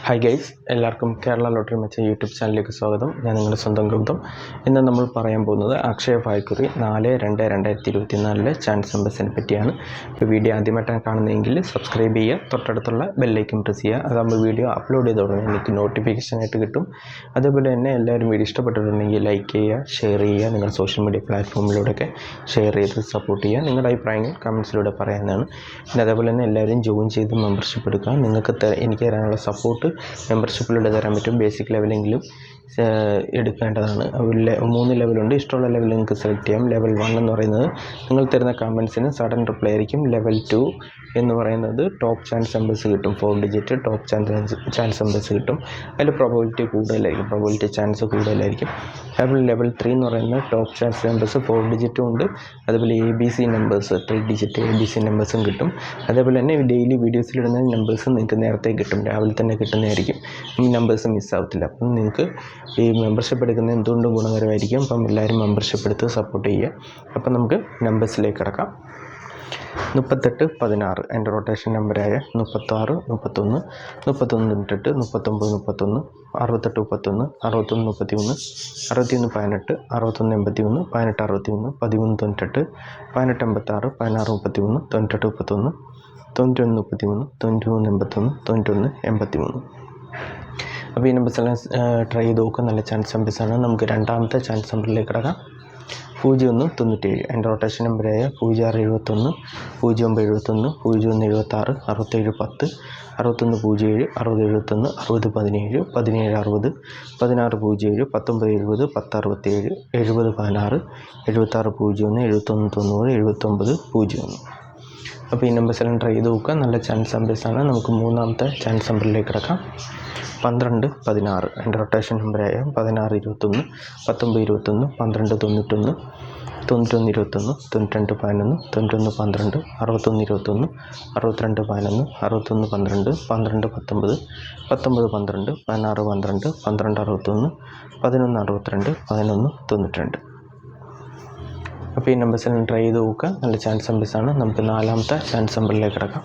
Hi guys, എല്ലാവർക്കും Kerala lottery മെച്ച YouTube ചാനലിലേക്ക് സ്വാഗതം. ഞാൻ നിങ്ങളുടെ സ്വന്തം ഗൗതം. ഇന്ന് നമ്മൾ പറയാൻ പോകുന്നത് അക്ഷയ ഭാഗ്യക്കുറി 4/2/2024 ചാൻസ് നമ്പേഴ്സിനെ പറ്റിയാണ്. ഇപ്പോൾ വീഡിയോ ആദ്യമായിട്ടാണ് കാണുന്നതെങ്കിൽ സബ്സ്ക്രൈബ് ചെയ്യുക, തൊട്ടടുത്തുള്ള ബെല്ലൈക്കൻ പ്രസ് ചെയ്യുക. അതാകുമ്പോൾ വീഡിയോ അപ്ലോഡ് ചെയ്ത ഉടനെ എനിക്ക് നോട്ടിഫിക്കേഷനായിട്ട് കിട്ടും. അതേപോലെ തന്നെ എല്ലാവരും വീഡിയോ ഇഷ്ടപ്പെട്ടിട്ടുണ്ടെങ്കിൽ ലൈക്ക് ചെയ്യുക, ഷെയർ ചെയ്യുക, നിങ്ങളുടെ സോഷ്യൽ മീഡിയ പ്ലാറ്റ്ഫോമിലൂടെയൊക്കെ ഷെയർ ചെയ്ത് സപ്പോർട്ട് ചെയ്യുക. നിങ്ങളുടെ അഭിപ്രായങ്ങൾ കമൻസിലൂടെ പറയാവുന്നതാണ്. പിന്നെ അതേപോലെ തന്നെ എല്ലാവരും ജോയിൻ ചെയ്ത് മെമ്പർഷിപ്പ് എടുക്കുക. നിങ്ങൾക്ക് എനിക്ക് തരാനുള്ള സപ്പോർട്ട് മെമ്പർഷിപ്പിലൂടെ തരാൻ പറ്റും. ബേസിക് ലെവലെങ്കിലും എടുക്കേണ്ടതാണ്. 3 ലെവലുണ്ട്. ഇഷ്ടമുള്ള ലെവൽ നിങ്ങൾക്ക് സെലക്ട് ചെയ്യാം. ലെവൽ 1 എന്ന് പറയുന്നത് നിങ്ങൾ തരുന്ന കമൻസിന് സഡൻ റിപ്ലൈ ആയിരിക്കും. ലെവൽ 2 എന്ന് പറയുന്നത് ടോപ്പ് ചാൻസ് നമ്പേഴ്സ് കിട്ടും. 4 ഡിജിറ്റ് ടോപ്പ് ചാൻസ് നമ്പേഴ്സ് കിട്ടും. അതിൽ പ്രോബബിലിറ്റി കൂടുതലായിരിക്കും, പ്രോബബിലിറ്റി ചാൻസ് കൂടുതലായിരിക്കും. ലെവൽ 3 എന്ന് പറയുന്നത് ടോപ്പ് ചാൻസ് നമ്പേഴ്സ് 4 ഡിജിറ്റും ഉണ്ട്. അതുപോലെ ABC നമ്പേഴ്സ് 3 ഡിജിറ്റ് ABC നമ്പേഴ്സും കിട്ടും. അതേപോലെ തന്നെ ഡെയിലി വീഡിയോസിലിടുന്ന നമ്പേഴ്സും നിങ്ങൾക്ക് നേരത്തെ കിട്ടും, രാവിലെ തന്നെ കിട്ടുന്നതായിരിക്കും. ഈ നമ്പേഴ്സ് മിസ്സാവത്തില്ല. അപ്പം നിങ്ങൾക്ക് ഈ മെമ്പർഷിപ്പ് എടുക്കുന്നത് എന്തുകൊണ്ടും ഗുണകരമായിരിക്കും. അപ്പം എല്ലാവരും മെമ്പർഷിപ്പ് എടുത്ത് സപ്പോർട്ട് ചെയ്യുക. അപ്പം നമുക്ക് നമ്പേഴ്സിലേക്ക് കിടക്കാം. 38-16 എൻ്റെ റൊട്ടേഷൻ നമ്പറായ 36, 31, 31-8, 39-31, 68-31, 61-33, 61-18, 61-81, 18-61, 13-98, 18-86, 16-33, 98-31, 91-33, 91-81, 91-83. അപ്പോൾ ഈ നമ്പേഴ്സെല്ലാം ട്രൈ ചെയ്ത് നോക്കുക. നല്ല ചാൻസ് നമ്പേഴ്സാണ്. നമുക്ക് രണ്ടാമത്തെ ചാൻസ് നമ്പറിലേക്ക് കിടക്കാം. 01-97 എൻ്റെ റൊട്ടേഷൻ നമ്പറായ 06-71, 09-71, 01-76, 67-10, 61-07, 60-71, 60-17, 17-60, 16-07, 19-70, 10-67, 70-16, 76-01, 71-90, 79-01. അപ്പോൾ ഈ നമ്പേഴ്സെല്ലാം ട്രൈ ചെയ്ത് നോക്കുക. നല്ല ചാൻസ് നമ്പേഴ്സാണ്. നമുക്ക് മൂന്നാമത്തെ ചാൻസ് നമ്പറിലേക്ക് കിടക്കാം. 12-16 എൻ്റെ റൊട്ടേഷൻ നമ്പറായ 16-21, 19-21, 12-91, 91-21, 92-11, 91-12, 61-21, 62-11, 61-12, 12-19, 19-12, 16-12, 12-61, 11-62, 11-92. അപ്പോൾ ഈ നമ്പേഴ്സെല്ലാം ട്രൈ ചെയ്ത് നോക്കുക. നല്ല ചാൻസ് നമ്പേഴ്സാണ്. നമുക്ക് നാലാമത്തെ ചാൻസ് നമ്പറിലേക്ക് കിടക്കാം.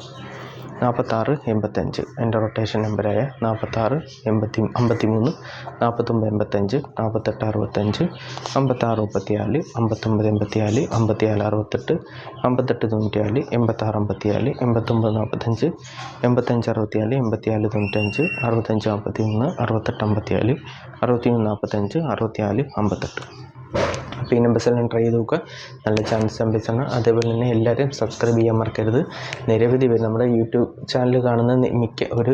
46-85 എൻ്റെ റൊട്ടേഷൻ നമ്പറായ 46-53, 49-85, 48-65, 56-34, 59-84, 54-68, 58-94, 86-54, 89-45, 85-64, 87-95, 65-41, 68-54, 61-45, 64-58. അപ്പോൾ ഈ നമ്പേഴ്സെല്ലാം ട്രൈ ചെയ്ത് നോക്കുക. നല്ല ചാൻസ് നമ്പേഴ്സാണ്. അതേപോലെ തന്നെ എല്ലാവരും സബ്സ്ക്രൈബ് ചെയ്യാൻ മറക്കരുത്. നിരവധി പേര് നമ്മുടെ യൂട്യൂബ് ചാനൽ കാണുന്ന ഒരു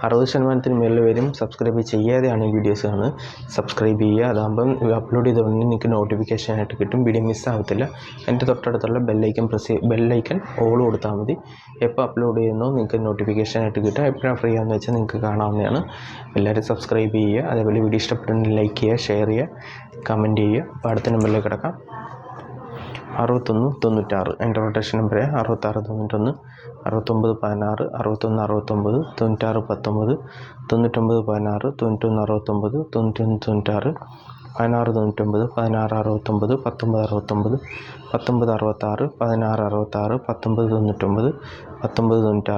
60% മേളിൽ പേരും സബ്സ്ക്രൈബ് ചെയ്യാതെയാണ് ഈ വീഡിയോസ് കാണുന്നത്. സബ്സ്ക്രൈബ് ചെയ്യുക. അതാകുമ്പം അപ്ലോഡ് ചെയ്തുകൊണ്ട് നിങ്ങൾക്ക് നോട്ടിഫിക്കേഷനായിട്ട് കിട്ടും. വീഡിയോ മിസ്സാവത്തില്ല. എൻ്റെ തൊട്ടടുത്തുള്ള ബെല്ലൈക്കൻ ഓൾ കൊടുത്താൽ മതി. എപ്പോൾ അപ്ലോഡ് ചെയ്യുന്നോ നിങ്ങൾക്ക് നോട്ടിഫിക്കേഷനായിട്ട് കിട്ടും. എപ്പോഴാണ് ഫ്രീ ആണെന്ന് വെച്ചാൽ നിങ്ങൾക്ക് കാണാവുന്നതാണ്. എല്ലാവരും സബ്സ്ക്രൈബ് ചെയ്യുക. അതേപോലെ വീഡിയോ ഇഷ്ടപ്പെട്ടെങ്കിൽ ലൈക്ക് ചെയ്യുക, ഷെയർ ചെയ്യുക, കമൻറ്റ് ചെയ്യുക. അപ്പോൾ അടുത്ത നമ്പറിലേക്ക് കിടക്കാം. 61-96 എൻ്റെ റൊട്ടേഷൻ നമ്പറായ 66-91, 69-16, 61-69, 96-19, 99-16, 91-69, 91-96, 16-99, 16-69, 19-69, 19-66, 16-66, 19-99,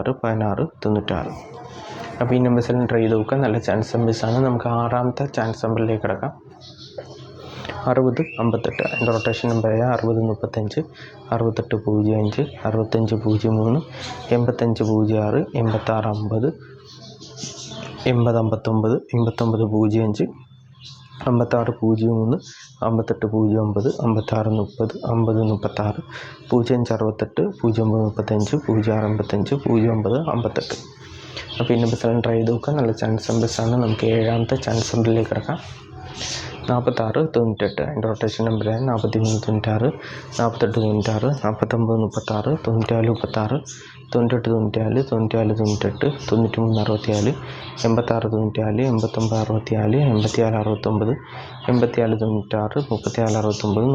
19-96, 16-96. അപ്പോൾ ഈ നമ്പേഴ്സെല്ലാം ട്രൈ ചെയ്ത് നോക്കുക. നല്ല ചാൻസ് നമ്പേഴ്സാണ്. നമുക്ക് ആറാമത്തെ ചാൻസ് നമ്പറിലേക്ക് കിടക്കാം. 60-58 എൻ്റെ റൊട്ടേഷൻ നമ്പറായ 60-35, 68-05, 65-03, 85-06, 86-50, 80-59, 89-05, 56-03, 58-09, 56-30, 50-36, 05-68, 09-35, 06-55, 09-58. അപ്പോൾ ഈ നമ്പേഴ്സെല്ലാം ട്രൈ ചെയ്ത് നോക്കുക. നല്ല ചാൻസ് നമ്പേഴ്സാണ്. നമുക്ക് ഏഴാമത്തെ ചാൻസ് നമ്പറിലേക്ക് കിടക്കാം. 46-98 എൻ്റെ റൊട്ടേഷൻ നമ്പറായ 43-96, 48-96, 49-36, 94-36, 98-94, 94-98, 93-64, 86-94, 89-64, 87-69, 87-96, 37-69,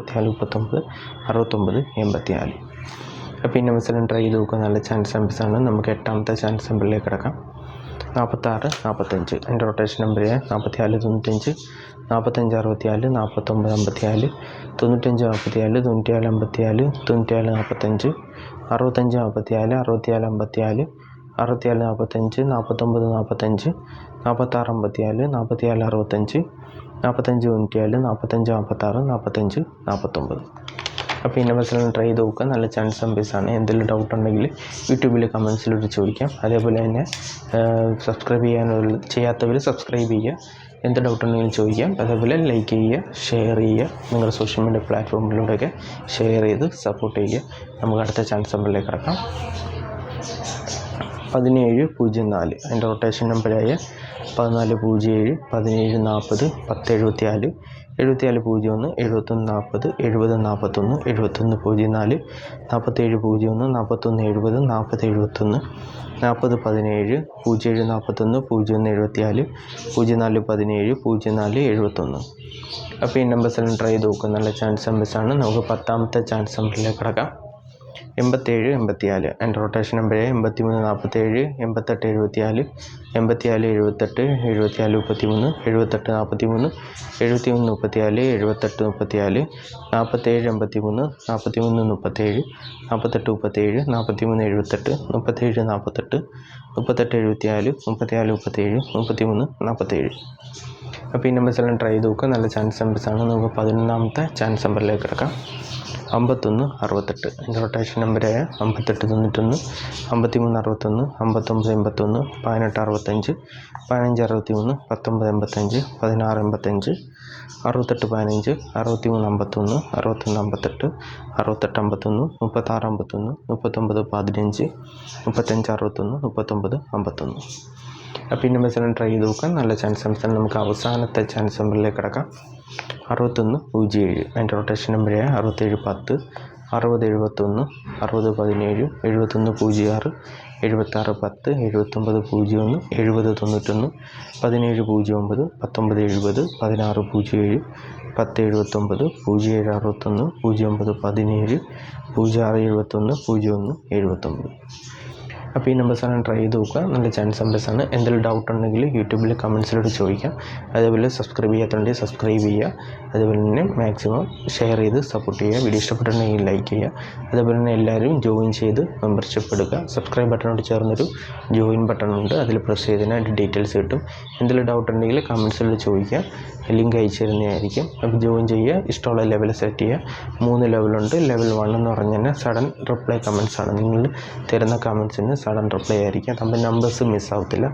39-64, 64-39, 69-84. അപ്പോൾ ഈ നമ്പേഴ്സെല്ലാം ട്രൈ ചെയ്ത് നോക്കുക. നല്ല ചാൻസ് നമ്പേഴ്സാണ്. നമുക്ക് എട്ടാമത്തെ ചാൻസ് നമ്പറിലേക്ക് കിടക്കാം. 46-45 എൻ്റെ റൊട്ടേഷൻ നമ്പറായ 44-95, 45-64, 49-54, 95-44, 97-54, 97-45, 65-54, 64-54, 64 45 49 45 46 54 44 65 45 94 45 56 45 49. അപ്പോൾ ഈ നമ്പേഴ്സിലൊന്ന് ട്രൈ ചെയ്ത് നോക്കുക. നല്ല ചാൻസ് നമ്പേഴ്സാണ്. എന്തെങ്കിലും ഡൗട്ട് ഉണ്ടെങ്കിൽ യൂട്യൂബിൽ കമൻസിലൂടെ ചോദിക്കാം. അതേപോലെ തന്നെ സബ്സ്ക്രൈബ് ചെയ്യാത്തവർ സബ്സ്ക്രൈബ് ചെയ്യുക. എന്ത് ഡൗട്ട് ഉണ്ടെങ്കിലും ചോദിക്കാം. അതേപോലെ ലൈക്ക് ചെയ്യുക, ഷെയർ ചെയ്യുക. നിങ്ങളുടെ സോഷ്യൽ മീഡിയ പ്ലാറ്റ്ഫോമിലൂടെയൊക്കെ ഷെയർ ചെയ്ത് സപ്പോർട്ട് ചെയ്യുക. നമുക്ക് അടുത്ത ചാൻസ് നമ്പറിലേക്ക് കിടക്കാം. 1704 അതിൻ്റെ റൊട്ടേഷൻ നമ്പറായ 1407 17 40 10 74 74 01 71 40 70 41 71 04 47 01 41 70 40 71 40 17 07 41 01 74 04 17 04 അപ്പോൾ ഈ നമ്പേഴ്സെല്ലാം ട്രൈ ചെയ്ത് നോക്കുക. നല്ല ചാൻസ് നമ്പേഴ്സാണ്. നമുക്ക് 10ാമത്തെ ചാൻസ് നമ്പറിലേക്ക് കിടക്കാം. 87 84 അതിൻ്റെ റൊട്ടേഷൻ നമ്പറായ 83 47 88 74 84 78 74 33 78 43 71 34 78 34 47 83 43 37 48 37 43 78 37 48 38 74 34 37 33 47. അപ്പോൾ ഈ നമ്പേഴ്സെല്ലാം ട്രൈ ചെയ്ത് നോക്കുക. നല്ല ചാൻസ് നമ്പേഴ്സാണ്. നമുക്ക് 11ാമത്തെ ചാൻസ് നമ്പറിലേക്ക് കിടക്കാം. 51 68 അതിൻ്റെ റൊട്ടേഷൻ നമ്പറായ 58 91 53 61 59 81 18 65 15 63 19 85 16 85 68 15 63 51 61 58 68 51 36 51 39 15 35 61 39 51. അപ്പോൾ ഈ നമ്പേഴ്സെല്ലാം ട്രൈ ചെയ്ത് നോക്കാം. നല്ല ചാൻസ് നമ്പേഴ്സാണ്. നമുക്ക് അവസാനത്തെ ചാൻസ് നമ്പറിലേക്ക് കിടക്കാം. 61 07 അതിൻ്റെ റൊട്ടേഷൻ നമ്പറായ 67 10 60 71 60 17 71 06 76 10 79 01 70 91 17 09 19 70 16 07 10 79 07 61 09 17 06 71 01 79. അപ്പോൾ ഈ നമ്പേഴ്സാണ് ട്രൈ ചെയ്ത് നോക്കുക. നല്ല ചാൻസ് നമ്പേഴ്സാണ്. എന്തെങ്കിലും ഡൗട്ട് ഉണ്ടെങ്കിൽ യൂട്യൂബിൽ കമൻസിലൂടെ ചോദിക്കാം. അതേപോലെ സബ്സ്ക്രൈബ് ചെയ്യാത്തുണ്ടെങ്കിൽ സബ്സ്ക്രൈബ് ചെയ്യുക. അതേപോലെ തന്നെ മാക്സിമം ഷെയർ ചെയ്ത് സപ്പോർട്ട് ചെയ്യുക. വീഡിയോ ഇഷ്ടപ്പെട്ടിട്ടുണ്ടെങ്കിൽ ലൈക്ക് ചെയ്യുക. അതേപോലെ തന്നെ എല്ലാവരും ജോയിൻ ചെയ്ത് മെമ്പർഷിപ്പ് എടുക്കുക. സബ്സ്ക്രൈബ് ബട്ടണോട് ചേർന്നൊരു ജോയിൻ ബട്ടണുണ്ട്. അതിൽ പ്രസ് ചെയ്തതിന് അതിൻ്റെ ഡീറ്റെയിൽസ് കിട്ടും. എന്തെങ്കിലും ഡൗട്ട് ഉണ്ടെങ്കിൽ കമൻസിലൂടെ ചോദിക്കുക. ലിങ്ക് അയച്ചു തരുന്നതായിരിക്കും. അപ്പോൾ ജോയിൻ ചെയ്യുക. ഇഷ്ടമുള്ള ലെവൽ സെറ്റ് ചെയ്യുക. 3 ലെവലുണ്ട്. ലെവൽ 1 എന്ന് പറഞ്ഞു കഴിഞ്ഞാൽ സഡൻ റിപ്ലൈ കമൻസാണ്. നിങ്ങൾ തരുന്ന കമൻസിന് സഡൻ റിപ്ലൈ ആയിരിക്കും. നമ്മുടെ നമ്പേഴ്സ് മിസ്സാവത്തില്ല.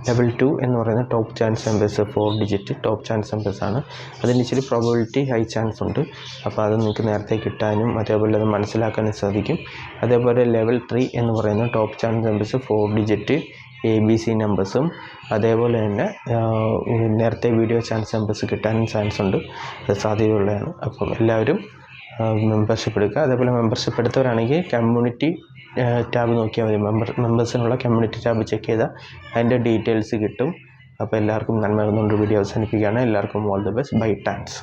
ലെവൽ 2 എന്ന് പറയുന്നത് ടോപ്പ് ചാൻസ് നമ്പേഴ്സ് 4 ഡിജിറ്റ് ടോപ്പ് ചാൻസ് നമ്പേഴ്സാണ്. അതിന് ഇച്ചിരി പ്രോബബിലിറ്റി ഹൈ ചാൻസ് ഉണ്ട്. അപ്പോൾ അത് നിങ്ങൾക്ക് നേരത്തെ കിട്ടാനും അതേപോലെ അത് മനസ്സിലാക്കാനും സാധിക്കും. അതേപോലെ ലെവൽ 3 എന്ന് പറയുന്നത് top chance numbers 4 digit ABC നമ്പേഴ്സും അതേപോലെ തന്നെ നേരത്തെ വീഡിയോ ചാൻസ് നമ്പേഴ്സ് കിട്ടാനും ചാൻസ് ഉണ്ട്. അത് സാധ്യതയുള്ളതാണ്. അപ്പം എല്ലാവരും മെമ്പർഷിപ്പ് എടുക്കുക. അതേപോലെ മെമ്പർഷിപ്പ് എടുത്തവരാണെങ്കിൽ കമ്മ്യൂണിറ്റി ടാബ് നോക്കിയാൽ മതി. മെമ്പേഴ്സിനുള്ള കമ്മ്യൂണിറ്റി ടാബ് ചെക്ക് ചെയ്താൽ അതിൻ്റെ ഡീറ്റെയിൽസ് കിട്ടും. അപ്പോൾ എല്ലാവർക്കും നന്മ. വീഡിയോ അവസാനിപ്പിക്കുകയാണ്. എല്ലാവർക്കും all the best. Bye. Thanks.